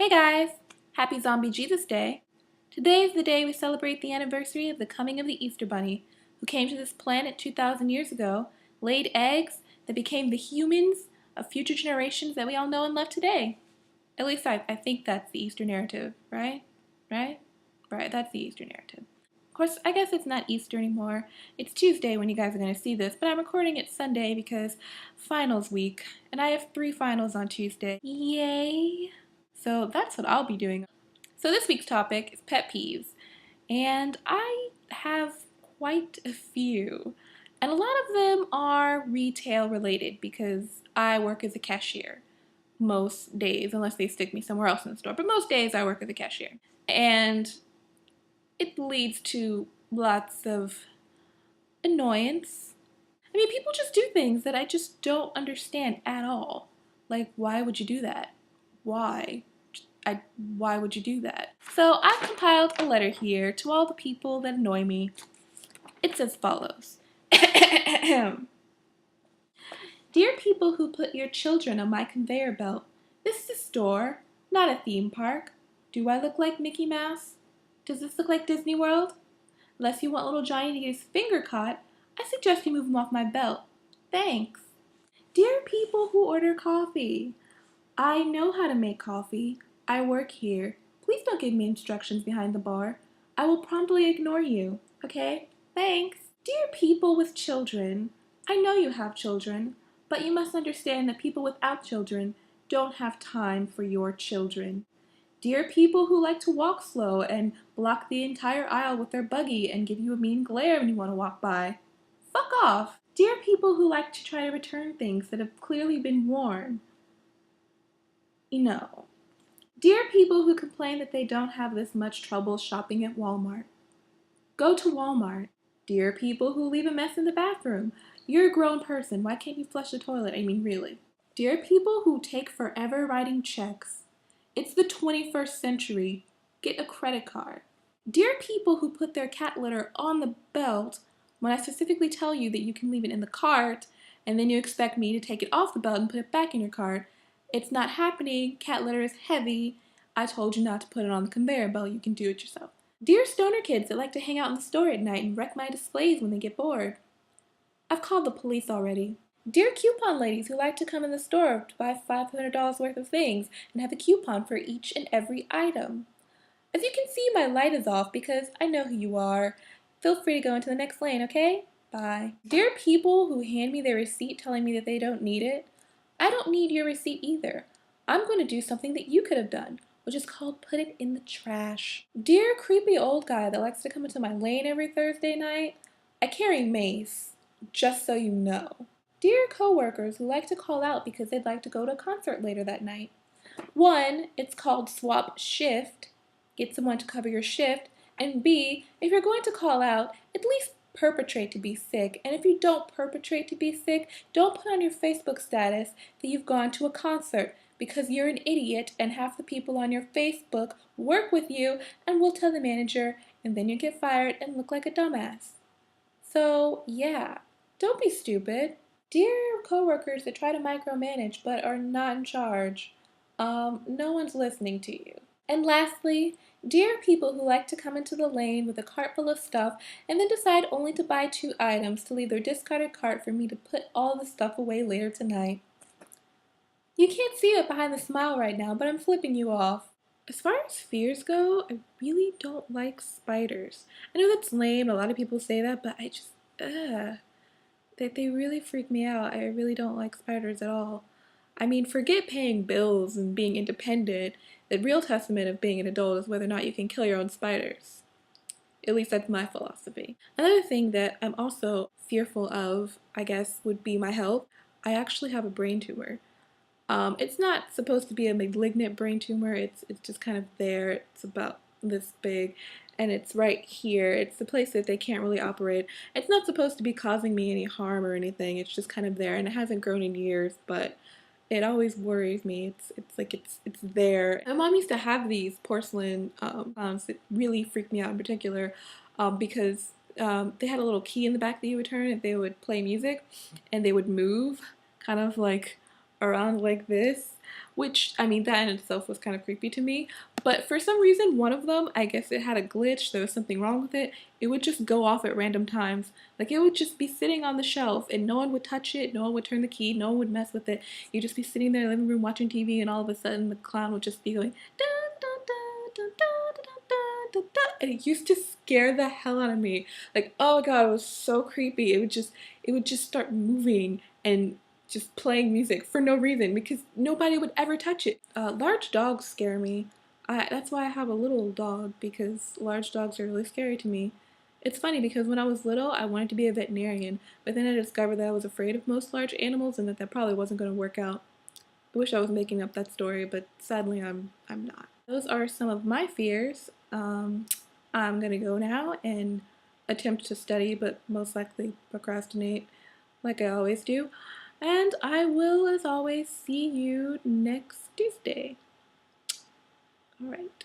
Hey guys! Happy Zombie Jesus Day! Today is the day we celebrate the anniversary of the coming of the Easter Bunny, who came to this planet 2,000 years ago, laid eggs that became the humans of future generations that we all know and love today. At least I think that's the Easter narrative, right? Right? Right, that's the Easter narrative. Of course, I guess it's not Easter anymore. It's Tuesday when you guys are going to see this, but I'm recording it Sunday because finals week, and I have 3 finals on Tuesday. Yay! So that's what I'll be doing. So this week's topic is pet peeves, and I have quite a few. And a lot of them are retail related because I work as a cashier most days, unless they stick me somewhere else in the store. But most days I work as a cashier. And it leads to lots of annoyance. I mean, people just do things that I just don't understand at all. Like, why would you do that? Why? Why would you do that? So I've compiled a letter here to all the people that annoy me. It's as follows. Dear people who put your children on my conveyor belt, this is a store, not a theme park. Do I look like Mickey Mouse? Does this look like Disney World? Unless you want little Johnny to get his finger caught, I suggest you move him off my belt. Thanks. Dear people who order coffee, I know how to make coffee. I work here. Please don't give me instructions behind the bar. I will promptly ignore you. Okay? Thanks. Dear people with children, I know you have children, but you must understand that people without children don't have time for your children. Dear people who like to walk slow and block the entire aisle with their buggy and give you a mean glare when you want to walk by, fuck off. Dear people who like to try to return things that have clearly been worn, Dear people who complain that they don't have this much trouble shopping at Walmart, go to Walmart. Dear people who leave a mess in the bathroom, you're a grown person. Why can't you flush the toilet? I mean, really. Dear people who take forever writing checks, it's the 21st century. Get a credit card. Dear people who put their cat litter on the belt when I specifically tell you that you can leave it in the cart and then you expect me to take it off the belt and put it back in your cart. It's not happening. Cat litter is heavy. I told you not to put it on the conveyor belt. You can do it yourself. Dear stoner kids that like to hang out in the store at night and wreck my displays when they get bored, I've called the police already. Dear coupon ladies who like to come in the store to buy $500 worth of things and have a coupon for each and every item. As you can see, my light is off because I know who you are. Feel free to go into the next lane, okay? Bye. Dear people who hand me their receipt telling me that they don't need it, I don't need your receipt either. I'm going to do something that you could have done, which is called put it in the trash. Dear creepy old guy that likes to come into my lane every Thursday night, I carry mace, just so you know. Dear coworkers who like to call out because they'd like to go to a concert later that night. 1, it's called swap shift. Get someone to cover your shift. And B, if you're going to call out, at least perpetrate to be sick. And if you don't perpetrate to be sick, don't put on your Facebook status that you've gone to a concert because you're an idiot and half the people on your Facebook work with you and will tell the manager and then you get fired and look like a dumbass. So yeah, don't be stupid. Dear coworkers that try to micromanage but are not in charge, no one's listening to you. And lastly, dear people who like to come into the lane with a cart full of stuff and then decide only to buy 2 items to leave their discarded cart for me to put all the stuff away later tonight. You can't see it behind the smile right now, but I'm flipping you off. As far as fears go, I really don't like spiders. I know that's lame, a lot of people say that, but I just, they really freak me out. I really don't like spiders at all. I mean, forget paying bills and being independent. The real testament of being an adult is whether or not you can kill your own spiders. At least that's my philosophy. Another thing that I'm also fearful of, I guess, would be my health. I actually have a brain tumor. It's not supposed to be a malignant brain tumor. It's just kind of there. It's about this big, and it's right here. It's the place that they can't really operate. It's not supposed to be causing me any harm or anything. It's just kind of there, and it hasn't grown in years, but it always worries me. It's there. My mom used to have these porcelain clowns that really freaked me out in particular because they had a little key in the back that you would turn and they would play music and they would move kind of like around like this. which, I mean, that in itself was kind of creepy to me. But for some reason, one of them, I guess it had a glitch, there was something wrong with it. It would just go off at random times. Like, it would just be sitting on the shelf and no one would touch it, no one would turn the key, no one would mess with it. You'd just be sitting there in the living room watching TV, and all of a sudden the clown would just be going dun dun dun dun dun dun dun dun dun, and it used to scare the hell out of me. Like, oh my god, it was so creepy. It would just start moving and just playing music for no reason because nobody would ever touch it. Large dogs scare me. That's why I have a little dog, because large dogs are really scary to me. It's funny because when I was little, I wanted to be a veterinarian, but then I discovered that I was afraid of most large animals and that probably wasn't going to work out. I wish I was making up that story, but sadly I'm not. Those are some of my fears. I'm gonna go now and attempt to study, but most likely procrastinate like I always do. And I will, as always, see you next Tuesday. All right.